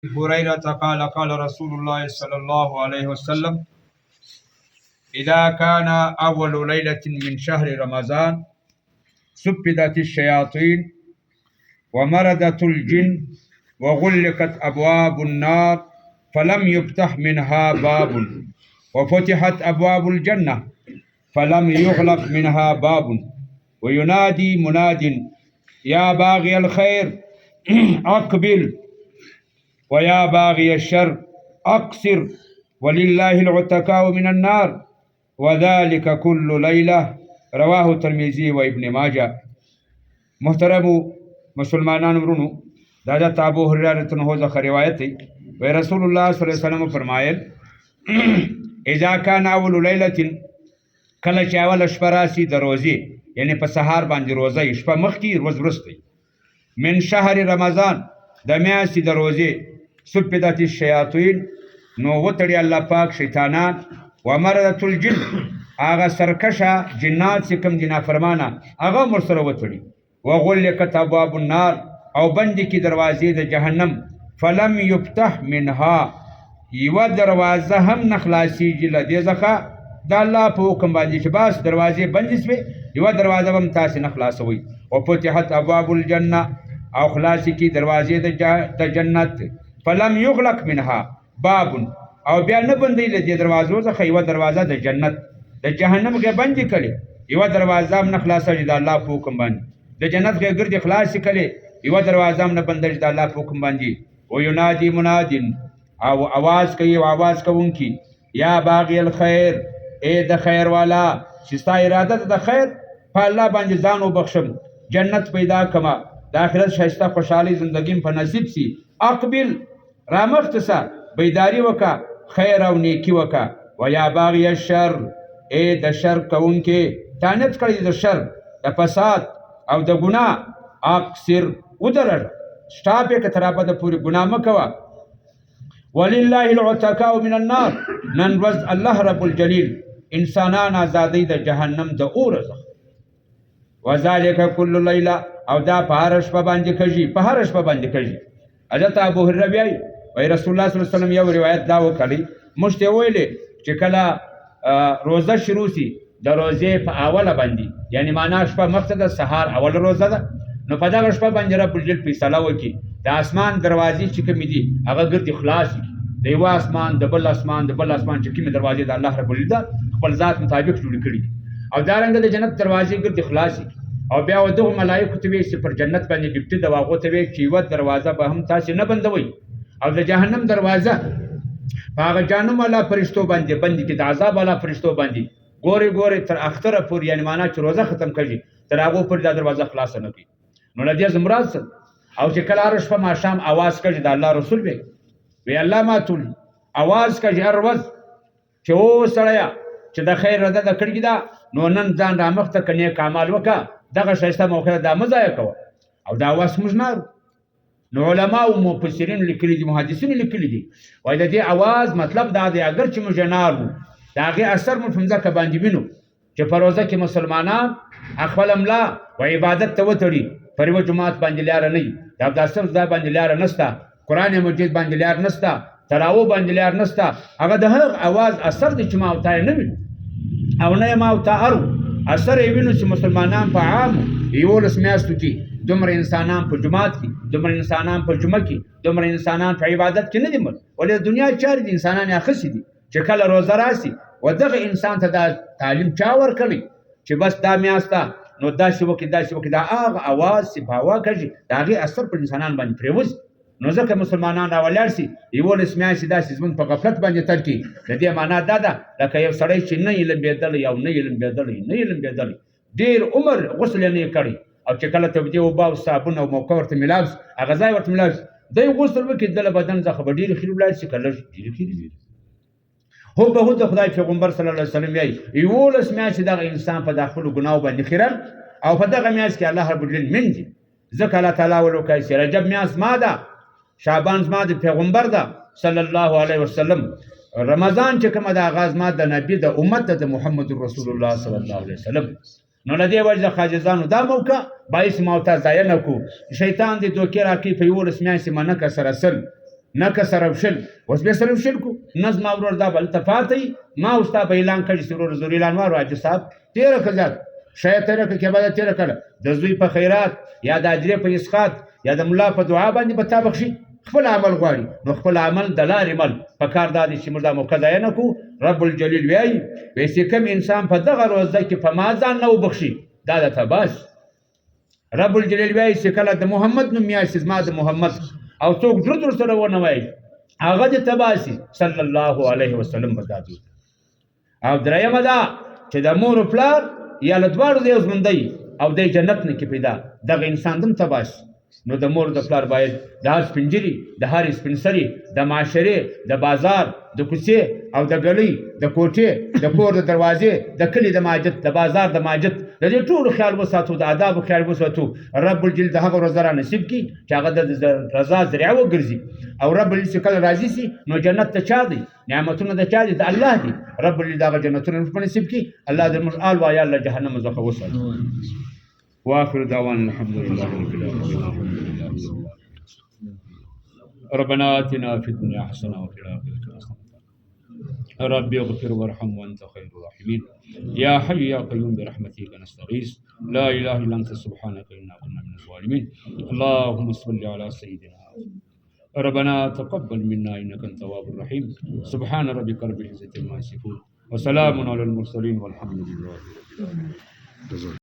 هريرة قال قال رسول الله صلى الله عليه وسلم إذا كان أول ليلة من شهر رمضان سبدت الشياطين ومردت الجن وغلقت أبواب النار فلم يفتح منها باب وفتحت أبواب الجنة فلم يغلق منها باب وينادي مناد يا باغي الخير أقبل ويا باغي الشر أقصر ولله العتقاء من النار وذلك كل ليلة رواه الترمذي وابن ماجه. محترم مسلمانان ورونو دا حضرت ابو هريره عنہ څخه روایت دی و رسول الله صلی الله علیه وسلم فرمایل اذا كان اول ليله کله چې اول شپه راشي د روزې یعنی په سهار باندې روزه شپه مخکې روز ورسته من شهر رمضان د میاشتې د روزې سبدت الشیاطین نو وتړي الله پاک شیطانان ومردت الجن هغه سرکشه جنات چې کوم دي نافرمانه هغه مرسره وتړي وغلقت ابواب النار او بندي کی دروازې د جهنم فلم يفتح منها یو دروازه هم نخلاصيږي لدې ځخه د الله په حکم باندې چې باس دروازې بندې شوي یو دروازه هم تاسو نخلاصوي او فتحت ابواب الجنه او خلاصي کی دروازې د جنت فلم يغلق منها باب او بیا نه بندې لدې دروازو ځخه یو دروازه د جنت د جهنم کې بندې کړي یو دروازه هم نخلاصيږي د الله په حکم باندې د جنت کې ګرځي خلاص کړي یو دروازه هم نه بندل د الله په حکم باندې او ینادي منادن او आवाज کوي او आवाज کوونکی یا باغی الخير اے د خیر والا چې ستا اراده د خیر په الله باندې ځان وبخښم جنت پیدا کما د آخرت شایسته خوشحالي زندگی په نصیب سي اقبل رامختصه بیداری وکا خیر او نیکی وکا و یا باغی الشر اے د شر کوونکی تانت کړي د شر د فساد او د ګناه اکثر ودرر شتابه که ترابه د پوری ګناه مکوا ولله العتقاء من النار نن ورځ الله رب الجلیل انسانان آزادی د جهنم د اور څخه وذالک کل لیله او دا په هر شپه باندې کږي په هر شپه باندې کږي حضرت ابو هريره بیاي وای رسول الله صلی الله علیه وسلم یو روایت دا وکړي مشته ویلې چې کله روزه شروع سي د روزې په اوله باندې یعنی معنا شپه مقصد سحر اول روزه ده نو په دغه شپه باندې رب الجل فیصله وکړي د اسمان دروازې چې کومې دي هغه ګرځي خلاص د یو اسمان د بل اسمان چې کومې دروازې د الله رب العزت خپل ذات مطابق جوړ کړي او دارنګه د جنت دروازې ګرځي خلاص او بیا ودغه ملائکه ته وي چې پر جنت باندې ډیپټي د واغو ته وي چې یو دروازه به هم تاسو نه بندوي او د جهنم دروازه هغه جهنم والا فرشتو باندې بندي کې د عذاب والا فرشتو باندې ګوري تر اختره پور یعنی معنا چې روزه ختم کړي تر هغه پر د دروازه خلاص نه کی نو ندی زمراد او چې کله هر شپه ما شام आवाज کړي د الله رسول به وی الله ما تول आवाज کړي هر ورځ چې او سړیا چې د خیر رده د کړي دا نو نن ځان را مخ ته کني کمال وکا دغه شایسته موخه د مزایا کوه او دا आवाज موږ نه نو علماء او مفسرین لیکلي دي محدثین لیکلي دي وای د دې आवाज مطلب دا دی اگر چې موږ جنار وو داغه اثر مو په ځکه باندې وینو چې په روزه کې مسلمانان خپل املا او عبادت ته وتړي پر یو جماعت باندې لار نه دا اثر دا باندې لار نشته قران مجید باندې لار نشته تراو باندې لار نشته هغه د هغه आवाज اثر د چې ما او تا نه ویني او نه ما او تا ارو اثر یې وینو چې مسلمانان په عام یو لسمیاستو کې دومره انسانان په جماعت کې دومره انسانان په جمعه کې دومره انسانان په عبادت کې نه دي مل ولې دنیا چارې دي انسانان یې اخسي دي چې کله روزه راسي و دغه انسان ته دا تعلیم چا ورکړي چې بس دا میاسته نو داسې وکړي دا هغه आवाज چې باوا کوي دا هغه اثر پر انسانان باندې پریوز نو ځکه مسلمانان راولار سي یو لسمیا سي داسې زمون په غفلت باندې ترکی د دې معنا دا ده لکه یو سړی چې نه علم بيدل یو نه علم بيدل ډیر عمر غسل نه کړي او چې کله ته دیو باو صابون او موقع ورته ملاوس هغه ځای ورته ملاوس دی غسل وکړي د بدن ځخه ډیر خیر ولای شي کله ډیر خیر هو به د خدای پیغمبر صلی الله علیه وسلم یې یو لسمیا چې دغه انسان په داخلو ګناو باندې خیرن او په دغه میاس کې الله رب العالمین منځي ځکه الله تعالی ولوکای چې رجب میاس ما ده شعبان ما د پیغمبر ده صلی الله علیه وسلم رمضان چې کومه د آغاز ما د نبی د امت د محمد رسول الله صلی الله علیه وسلم نو لدی وجه خاجزانو دا موقع باعث موتا ځای نه کو شیطان دې دوکې راکې په یو رسمیان سي منکه سره سل نه که سره وشل اوس بیا سره وشل کو نظم ورور دا بل تفاتی ما اوستا په اعلان کړي سرور زوري اعلان وارو حاجي صاحب 13 کزات شاید 13 کې بعد 13 کړه د زوی په خیرات یا د اجر په اسقاط یا د ملا په دعا باندې به تا بخشي خپل عمل غواړي نو خپل عمل د لارې مل په کار دادي چې موږ دا موقع ضایع نه کړو رب الجلیل وایي ویسې کوم انسان په دغه روزه کې په ما ځان نه وبخشي دا درته بس رب الجلیل وایي چې کله د محمد نوم یاسي زما د محمد او څوک درود ورسره ونه وایي هغه دې تباسي صلی الله علیه وسلم بردادي او درېیمه دا چې د مور و پلار یا له دواړو دی ژوندی او دی جنت نه کې پیدا دغه انسان دم تباسي نو د مور د پلار باید د هر سپینجري د هر سپینسري د معاشرې د بازار د کوڅې او د گلی د کوټې د کور د دروازې د کلي د ماجد د بازار د ماجد د دې ټولو خیال وساتو د آداب خیال وساتو رب الجلیل د هغه روزه را نصیب کړي چې هغه د رضا ذریعه وګرځي او رب الجلیل چې کله راضي سي نو جنت ته چا دی نعمتونه د چا دي د الله دي رب الجلیل دغه جنتونه په نصیب کړي الله دې موږ آل وایه الله جهنم څخه وساتي واخر دعوانا الحمد لله رب العالمين ربنا آتنا في الدنيا حسنة وفي الآخرة حسنة ربي اغفر وارحم وأنت خير الراحمين يا حي يا قيوم برحمتك نستغيث لا إله إلا أنت سبحانك إنا كنا من الظالمين اللهم صل على سيدنا ربنا تقبل منا إنك أنت التواب الرحيم سبحان ربك رب العزة عما يصفون وسلام على المرسلين والحمد لله رب العالمين